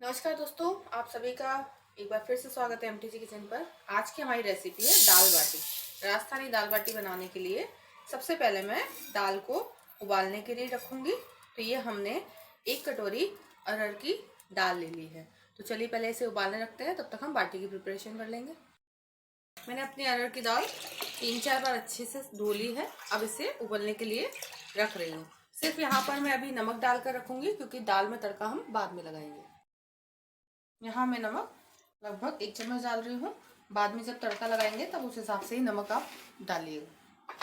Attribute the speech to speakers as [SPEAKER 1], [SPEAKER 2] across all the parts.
[SPEAKER 1] नमस्कार दोस्तों, आप सभी का एक बार फिर से स्वागत है एमटीजी किचन पर। आज की हमारी रेसिपी है दाल बाटी। राजस्थानी दाल बाटी बनाने के लिए सबसे पहले मैं दाल को उबालने के लिए रखूंगी। तो ये हमने 1 कटोरी अरहर की दाल ले ली है। तो चलिए पहले इसे उबालने रखते हैं, तब तक हम बाटी की प्रिपरेशन कर लेंगे। मैंने अपनी अरहर की दाल 3-4 बार अच्छे से धो ली है। अब इसे उबलने के लिए रख रही हूँ। सिर्फ यहाँ पर मैं अभी नमक डालकर रखूंगी, क्योंकि दाल में तड़का हम बाद में लगाएंगे। यहाँ मैं नमक लगभग 1 चम्मच डाल रही हूँ। बाद में जब तड़का लगाएंगे तब उस हिसाब से ही नमक आप डालिएगा।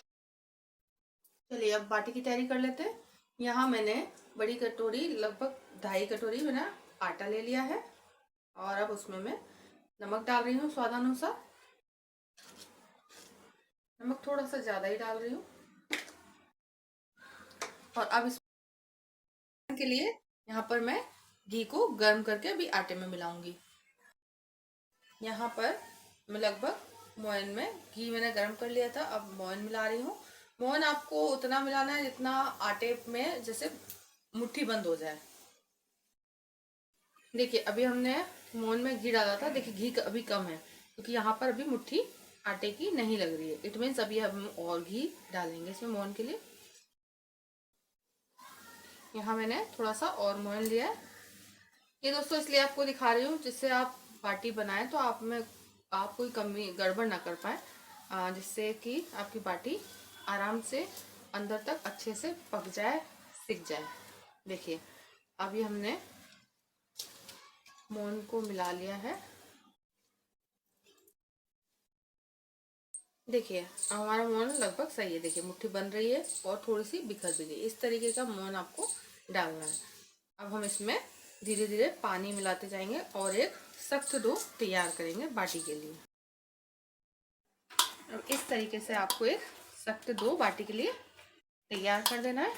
[SPEAKER 1] चलिए अब बाटी की तैयारी कर लेते हैं। यहाँ मैंने बड़ी कटोरी लगभग 2.5 कटोरी मैंने आटा ले लिया है, और अब उसमें मैं नमक डाल रही हूँ स्वादानुसार। नमक थोड़ा सा ज़्यादा ही डाल रही हूँ। और अब इस के लिए यहाँ पर मैं घी को गर्म करके अभी आटे में मिलाऊंगी। यहाँ पर मैं लगभग मोयन में घी मैंने गर्म कर लिया था, अब मोयन मिला रही हूँ। मोयन आपको उतना मिलाना है जितना आटे में जैसे मुट्ठी बंद हो जाए। देखिए अभी हमने मोयन में घी डाला था, देखिए घी अभी कम है, क्योंकि यहाँ पर अभी मुट्ठी आटे की नहीं लग रही है। इट मीन्स अभी हम और घी डालेंगे इसमें मोयन के लिए। यहाँ मैंने थोड़ा सा और मोयन लिया है। ये दोस्तों इसलिए आपको दिखा रही हूँ जिससे आप बाटी बनाएं तो आप कोई कमी गड़बड़ ना कर पाए, जिससे कि आपकी बाटी आराम से अंदर तक अच्छे से पक जाए, सिक जाए। देखिए अभी हमने मोहन को मिला लिया है। देखिए अब हमारा मोहन लगभग सही है। देखिए मुट्ठी बन रही है और थोड़ी सी बिखर भी गई। इस तरीके का मोहन आपको डालना है। अब हम इसमें धीरे धीरे पानी मिलाते जाएंगे और एक सख्त डो तैयार करेंगे बाटी के लिए। अब इस तरीके से आपको एक सख्त डो बाटी के लिए तैयार कर देना है,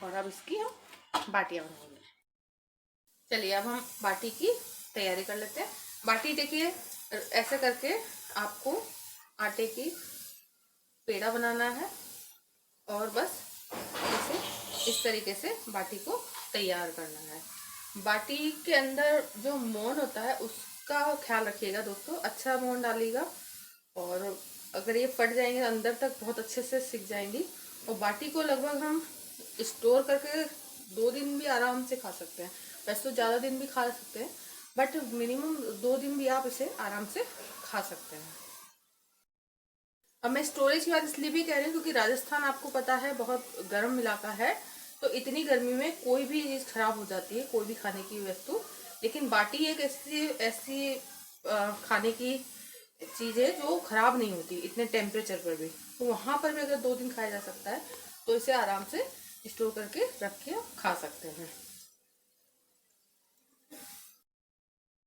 [SPEAKER 1] और अब इसकी हम बाटियां बनाएंगे। चलिए अब हम बाटी की तैयारी कर लेते हैं। बाटी देखिए ऐसे करके आपको आटे की पेड़ा बनाना है, और बस इसे इस तरीके से बाटी को तैयार करना है। बाटी के अंदर जो मोन होता है उसका ख्याल रखिएगा दोस्तों, अच्छा मोन डालिएगा। और अगर ये फट जाएंगे अंदर तक बहुत अच्छे से सिक जाएंगी। और बाटी को लगभग हम स्टोर करके 2 दिन भी आराम से खा सकते हैं। वैसे तो ज़्यादा दिन भी खा सकते हैं, बट मिनिमम 2 दिन भी आप इसे आराम से खा सकते हैं। अब मैं स्टोरेज की बात इसलिए भी कह रही हूँ क्योंकि राजस्थान आपको पता है बहुत गर्म इलाका है। तो इतनी गर्मी में कोई भी चीज़ खराब हो जाती है, कोई भी खाने की वस्तु। लेकिन बाटी एक ऐसी ऐसी खाने की चीज़ है जो खराब नहीं होती इतने टेम्परेचर पर भी। तो वहाँ पर भी अगर 2 दिन खाया जा सकता है तो इसे आराम से स्टोर करके रख के खा सकते हैं।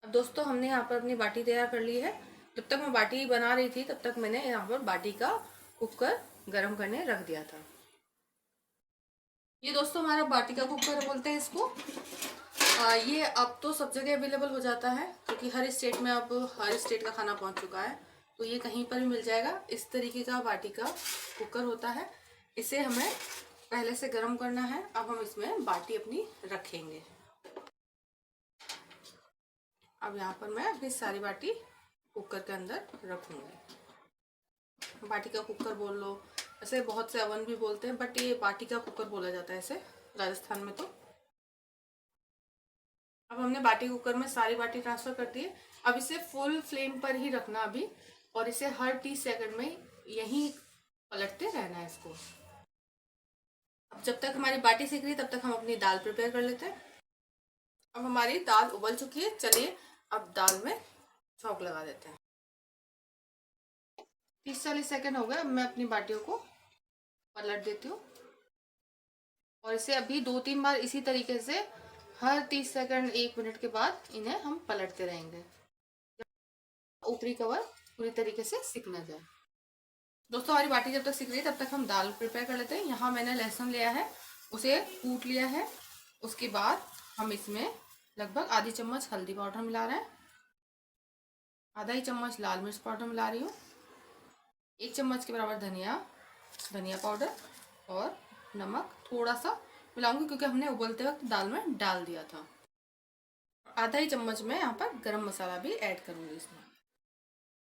[SPEAKER 1] अब दोस्तों हमने यहाँ पर अपनी बाटी तैयार कर ली है। जब तक मैं बाटी बना रही थी तब तक मैंने यहाँ पर बाटी का कुकर गर्म करने रख दिया था। ये दोस्तों हमारा बाटी का कुकर बोलते हैं इसको। ये अब तो सब जगह अवेलेबल हो जाता है, क्योंकि हर स्टेट में अब हर स्टेट का खाना पहुंच चुका है। तो ये कहीं पर भी मिल जाएगा। इस तरीके का बाटी का कुकर होता है। इसे हमें पहले से गर्म करना है। अब हम इसमें बाटी अपनी रखेंगे। अब यहाँ पर मैं अपनी सारी बाटी कुकर के अंदर रखूंगी। बाटी का कुकर बोल लो, ऐसे बहुत से अवन भी बोलते हैं, बट ये बाटी का कुकर बोला जाता है ऐसे राजस्थान में। तो अब हमने बाटी कुकर में सारी बाटी ट्रांसफर कर दी है। अब इसे फुल फ्लेम पर ही रखना अभी, और इसे हर 30 सेकंड में यहीं पलटते रहना है इसको। अब जब तक हमारी बाटी सीख रही है तब तक हम अपनी दाल प्रिपेयर कर लेते हैं। अब हमारी दाल उबल चुकी है। चलिए अब दाल में छौंक लगा देते हैं। 30-40 सेकंड हो गए। अब मैं अपनी बाटियों को पलट देती हूँ, और इसे अभी 2-3 बार इसी तरीके से हर 30 सेकंड 1 मिनट के बाद इन्हें हम पलटते रहेंगे, ऊपरी कवर पूरी तरीके से सिक न जाए। दोस्तों हमारी बाटी जब तक सिक रही है तब तक हम दाल प्रिपेयर कर लेते हैं। यहाँ मैंने लहसुन लिया है, उसे कूट लिया है। उसके बाद हम इसमें लगभग आधी चम्मच हल्दी पाउडर मिला रहे हैं, आधा ही चम्मच लाल मिर्च पाउडर मिला रही हूँ, 1 चम्मच के बराबर धनिया पाउडर, और नमक थोड़ा सा मिलाऊंगी क्योंकि हमने उबलते वक्त दाल में डाल दिया था। आधा ही चम्मच में यहाँ पर गरम मसाला भी ऐड करूंगी इसमें।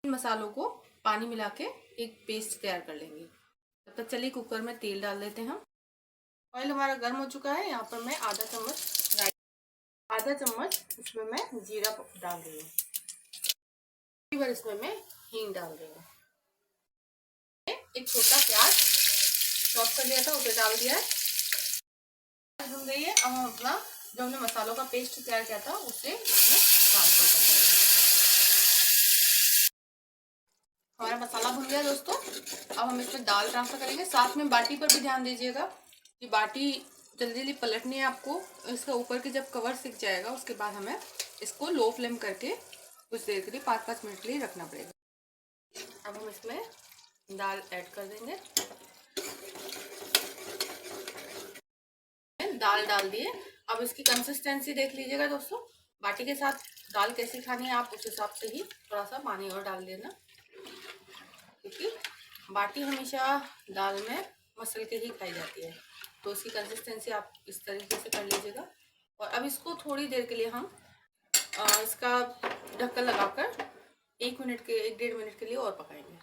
[SPEAKER 1] इन मसालों को पानी मिला के एक पेस्ट तैयार कर लेंगे। तब तक चलिए कुकर में तेल डाल देते हैं हम। ऑयल हमारा गर्म हो चुका है। यहाँ पर मैं आधा चम्मच इसमें मैं जीरा डाल रही हूँ। इसमें मैं हींग डाल रही हूँ। एक छोटा प्याज चॉप कर लिया था उसे डाल दिया है। भून गई है। अब हम अपना जो हमने मसालों का पेस्ट तैयार किया था उसे इसमें ट्रांसफर कर देंगे। हमारा मसाला भुन गया दोस्तों। अब हम इसमें दाल ट्रांसफर करेंगे। साथ में बाटी पर भी ध्यान दीजिएगा कि बाटी जल्दी जल्दी पलटनी है आपको। इसका ऊपर के जब कवर सिक जाएगा उसके बाद हमें इसको लो फ्लेम करके कुछ देर के लिए 5-5 मिनट के लिए रखना पड़ेगा। अब हम इसमें दाल ऐड कर देंगे। दाल डाल दिए। अब इसकी कंसिस्टेंसी देख लीजिएगा दोस्तों। बाटी के साथ दाल कैसी खानी है आप उस हिसाब से ही थोड़ा सा पानी और डाल देना, क्योंकि बाटी हमेशा दाल में मसल के ही खाई जाती है। तो इसकी कंसिस्टेंसी आप इस तरीके से कर लीजिएगा। और अब इसको थोड़ी देर के लिए हम इसका ढक्कन लगाकर 1-1.5 मिनट के लिए और पकाएंगे।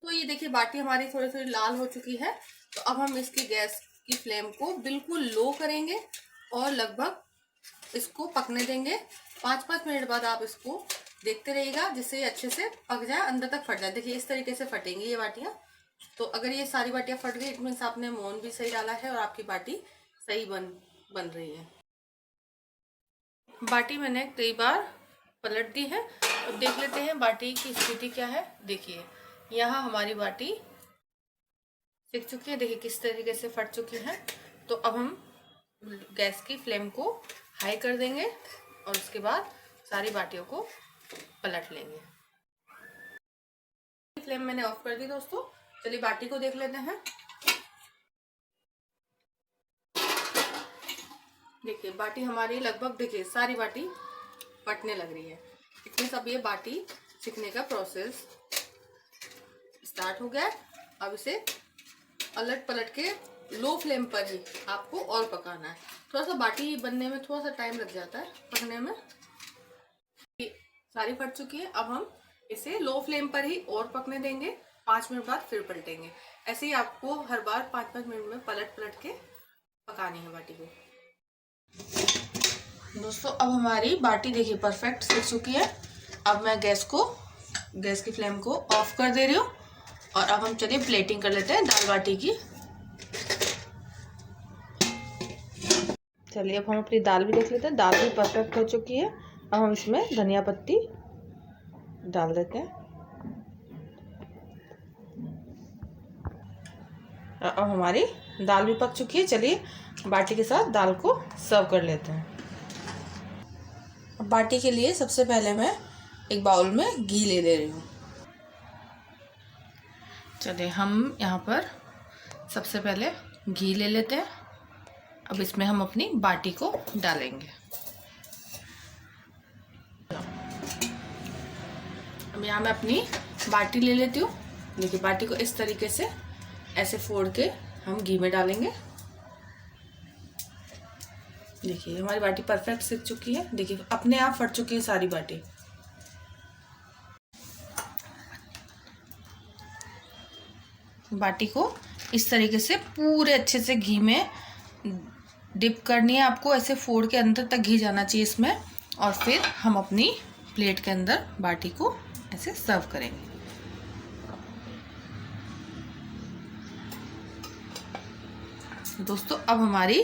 [SPEAKER 1] तो ये देखिए बाटी हमारी थोड़ी थोड़ी लाल हो चुकी है। तो अब हम इसकी गैस की फ्लेम को बिल्कुल लो करेंगे और लगभग इसको पकने देंगे। 5-5 मिनट बाद आप इसको देखते रहिएगा जिससे ये अच्छे से पक जाए, अंदर तक फट जाए। देखिए इस तरीके से फटेंगी ये बाटियाँ। तो अगर ये सारी बाटियाँ फट गई इट मीन्स आपने मोन भी सही डाला है और आपकी बाटी सही बन रही है। बाटी मैंने कई बार पलट दी है। अब देख लेते हैं बाटी की स्थिति क्या है। देखिए यहाँ हमारी बाटी सिक चुकी है। देखिए किस तरीके से फट चुकी है। तो अब हम गैस की फ्लेम को हाई कर देंगे और उसके बाद सारी बाटियों को पलट लेंगे। फ्लेम मैंने ऑफ कर दी दोस्तों। चलिए बाटी को देख लेते हैं। देखिए बाटी हमारी लगभग देखिए सारी बाटी फटने लग रही है। इसमें सब ये बाटी सिकने का प्रोसेस स्टार्ट हो गया। अब इसे अलट पलट के लो फ्लेम पर ही आपको और पकाना है। थोड़ा सा बाटी बनने में थोड़ा सा टाइम लग जाता है पकने में। सारी फट चुकी है। अब हम इसे लो फ्लेम पर ही और पकने देंगे। 5 मिनट बाद फिर पलटेंगे। ऐसे ही आपको हर बार 5-5 मिनट में पलट के पकानी है बाटी को। दोस्तों अब हमारी बाटी देखिए परफेक्ट सिक चुकी है। अब मैं गैस की फ्लेम को ऑफ कर दे रही हूँ और अब हम चलिए प्लेटिंग कर लेते हैं दाल बाटी की। चलिए अब हम अपनी दाल भी देख लेते हैं। दाल भी परफेक्ट हो चुकी है। अब हम इसमें धनिया पत्ती डाल देते हैं। अब हमारी दाल भी पक चुकी है। चलिए बाटी के साथ दाल को सर्व कर लेते हैं। बाटी के लिए सबसे पहले मैं एक बाउल में घी ले रही हूँ। चलिए हम यहाँ पर सबसे पहले घी ले लेते हैं। अब इसमें हम अपनी बाटी को डालेंगे। अब यहाँ मैं अपनी बाटी ले लेती हूँ। देखिए बाटी को इस तरीके से ऐसे फोड़ के हम घी में डालेंगे। देखिए हमारी बाटी परफेक्ट सिक चुकी है। देखिए अपने आप फट चुकी है सारी बाटी। बाटी को इस तरीके से पूरे अच्छे से घी में डिप करनी है आपको। ऐसे फोड़ के अंदर तक घी जाना चाहिए इसमें। और फिर हम अपनी प्लेट के अंदर बाटी को ऐसे सर्व करेंगे। दोस्तों अब हमारी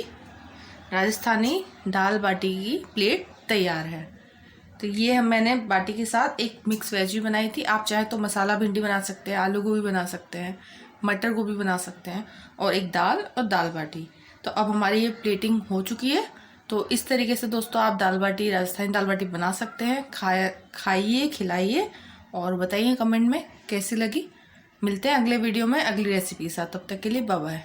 [SPEAKER 1] राजस्थानी दाल बाटी की प्लेट तैयार है। तो ये मैंने बाटी के साथ एक मिक्स वेज भी बनाई थी। आप चाहे तो मसाला भिंडी बना सकते हैं, आलू गोभी बना सकते हैं, मटर गोभी बना सकते हैं, और एक दाल और दाल बाटी। तो अब हमारी ये प्लेटिंग हो चुकी है। तो इस तरीके से दोस्तों आप दाल बाटी, राजस्थानी दाल बाटी बना सकते हैं। खाइए, खिलाइए और बताइए कमेंट में कैसी लगी। मिलते हैं अगले वीडियो में अगली रेसिपी के साथ। तब तक के लिए बाय बाय।